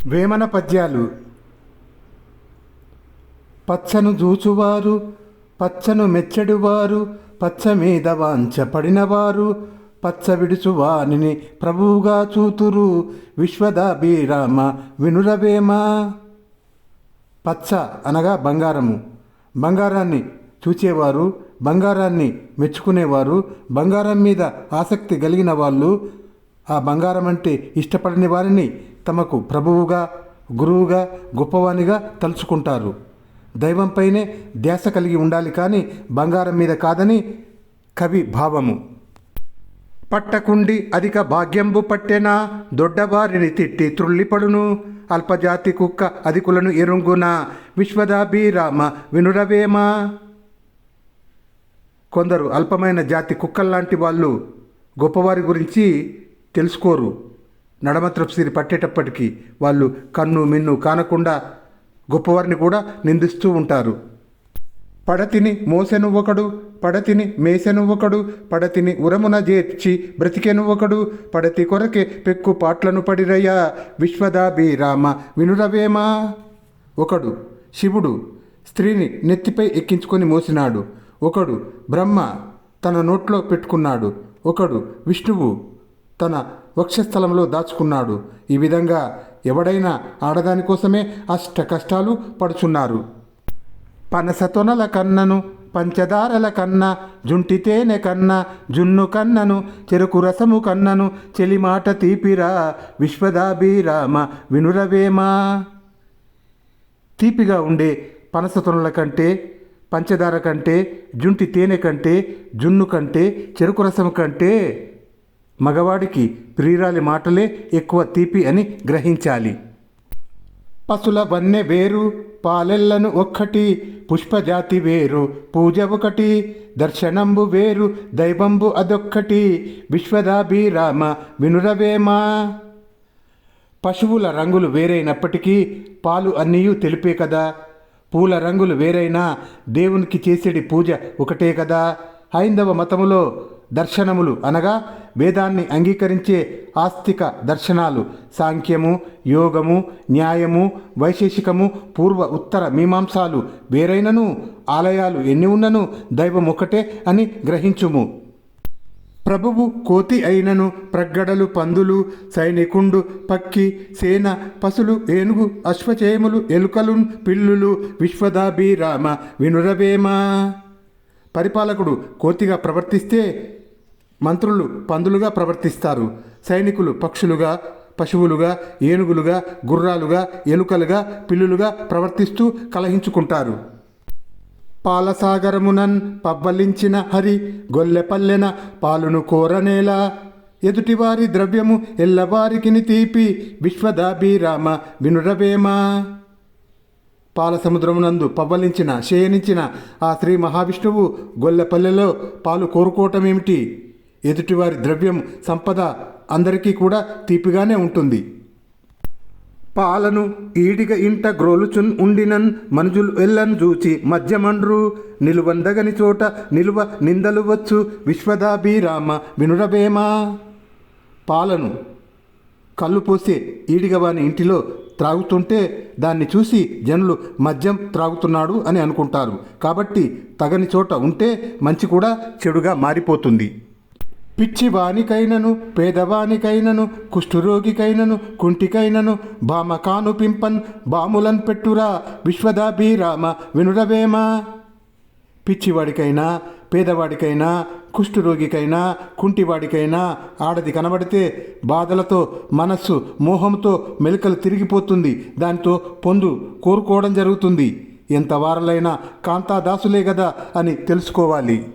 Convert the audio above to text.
వేమన పద్యాలు. పచ్చను జూచువారు పచ్చను మెచ్చడువారు, పచ్చ మీద వాంచ పడినవారు, పచ్చ విడుచువానిని ప్రభువుగా చూతురు, విశ్వదాభిరామ వినురవేమ. పచ్చ అనగా బంగారము. బంగారాన్ని చూచేవారు, బంగారాన్ని మెచ్చుకునేవారు, బంగారం మీద ఆసక్తి కలిగిన వాళ్ళు, ఆ బంగారం అంటే ఇష్టపడని వారిని తమకు ప్రభువుగా, గురువుగా, గొప్పవానిగా తలుచుకుంటారు. దైవంపైనే ధ్యాస కలిగి ఉండాలి కానీ బంగారం మీద కాదని కవి భావము. పట్టకుండి అధిక భాగ్యంబు పట్టెనా, దొడ్డవారిని తిట్టి త్రుళ్ళిపడును, అల్పజాతి కుక్క అధికులను ఎరుంగున, విశ్వదాభిరామ వినురవేమ. కొందరు అల్పమైన జాతి కుక్కల్లాంటి వాళ్ళు గొప్పవారి గురించి తెలుసుకోరు. నడమత్రపుసిరి పట్టేటప్పటికీ వాళ్ళు కన్ను మిన్ను కానకుండా గొప్పవారిని కూడా నిందిస్తూ ఉంటారు. పడతిని మోసెను ఒకడు, పడతిని మేసెను ఒకడు, పడతిని ఉరమున చేర్చి బ్రతికెను ఒకడు, పడతి కొరకే పెక్కు పాట్లను పడిరయ్య, విశ్వదాభిరామ వినురవేమ. ఒకడు శివుడు స్త్రీని నెత్తిపై ఎక్కించుకొని మోసినాడు, ఒకడు బ్రహ్మ తన నోట్లో పెట్టుకున్నాడు, ఒకడు విష్ణువు తన వక్షస్థలంలో దాచుకున్నాడు. ఈ విధంగా ఎవడైనా ఆడదాని కోసమే అష్ట కష్టాలు పడుచున్నారు. పనస తొనల కన్నను పంచదారల కన్నా, జుంటి తేనె కన్నా జున్ను కన్నను, చెరుకు రసము కన్నను చెలిమాట తీపిరా, విశ్వదాభిరామ వినురవేమ. తీపిగా ఉండే పనస తొనల కంటే, పంచదార కంటే, జుంటి తేనె కంటే, జున్ను కంటే, చెరుకు రసము కంటే మగవాడికి ప్రియురాలి మాటలే ఎక్కువ తీపి అని గ్రహించాలి. పశుల వన్నె వేరు పాలెల్లను ఒక్కటి, పుష్పజాతి వేరు పూజ ఒకటి, దర్శనంబు వేరు దైవంబు అదొక్కటి, విశ్వదాభిరామ వినురవేమ. పశువుల రంగులు వేరైనప్పటికీ పాలు అన్నీయూ తెలిపే కదా. పూల రంగులు వేరైనా దేవునికి చేసేటి పూజ ఒకటే కదా. హైందవ మతములో దర్శనములు అనగా వేదాన్ని అంగీకరించే ఆస్తిక దర్శనాలు సాంఖ్యము, యోగము, న్యాయము, వైశేషికము, పూర్వ ఉత్తర మీమాంసాలు వేరైనను ఆలయాలు ఎన్ని ఉన్నను దైవం ఒకటే అని గ్రహించుము. ప్రభువు కోతి అయినను ప్రగ్గడలు పందులు, సైనికుండు పక్కి సేన పశులు ఏనుగు అశ్వచేములు ఎలుకలు పిల్లులు, విశ్వదాభిరామ వినురవేమ. పరిపాలకుడు కోతిగా ప్రవర్తిస్తే మంత్రులు పందులుగా ప్రవర్తిస్తారు, సైనికులు పక్షులుగా, పశువులుగా, ఏనుగులుగా, గుర్రాలుగా, ఎలుకలుగా, పిల్లులుగా ప్రవర్తిస్తూ కలహించుకుంటారు. పాలసాగరమునన్ పవ్వలించిన హరి, గొల్లెపల్లెన పాలును కోరనేల, ఎదుటివారి ద్రవ్యము ఎల్లవారికిని తీపి, విశ్వదాభిరామ వినురవేమ. పాల సముద్రమునందు పవ్వలించిన శయనించిన ఆ శ్రీ మహావిష్ణువు గొల్లెపల్లెలో పాలు కోరుకోవటమేమిటి? ఎదుటివారి ద్రవ్యం సంపద అందరికీ కూడా తీపిగానే ఉంటుంది. పాలను ఈడిగ ఇంట గ్రోలుచున్ ఉండినన్, మనుజులు ఎల్లను చూచి మధ్యమండ్రు, నిలువందగని చోట నిలువ నిందలు వచ్చు, విశ్వదాభిరామ వినురవేమ. పాలను కళ్ళు పోసే ఈడిగవాని ఇంటిలో త్రాగుతుంటే దాన్ని చూసి జనులు మద్యం త్రాగుతున్నాడు అని అనుకుంటారు. కాబట్టి తగని చోట ఉంటే మంచి కూడా చెడుగా మారిపోతుంది. పిచ్చివానికైనను పేదవానికైనను కుష్ఠురోగికైనను కుంటికైనను బామకాను పింపన్ బాములన్ పెట్టురా, విశ్వదాభిరామ వినురవేమ. పిచ్చివాడికైనా, పేదవాడికైనా, కుష్ఠురోగికైనా, కుంటివాడికైనా ఆడది కనబడితే బాధలతో మనస్సు మోహంతో మెలికలు తిరిగిపోతుంది. దాంతో పొందు కోరుకోవడం జరుగుతుంది. ఎంత వారలైనా కాంతాదాసులే గదా అని తెలుసుకోవాలి.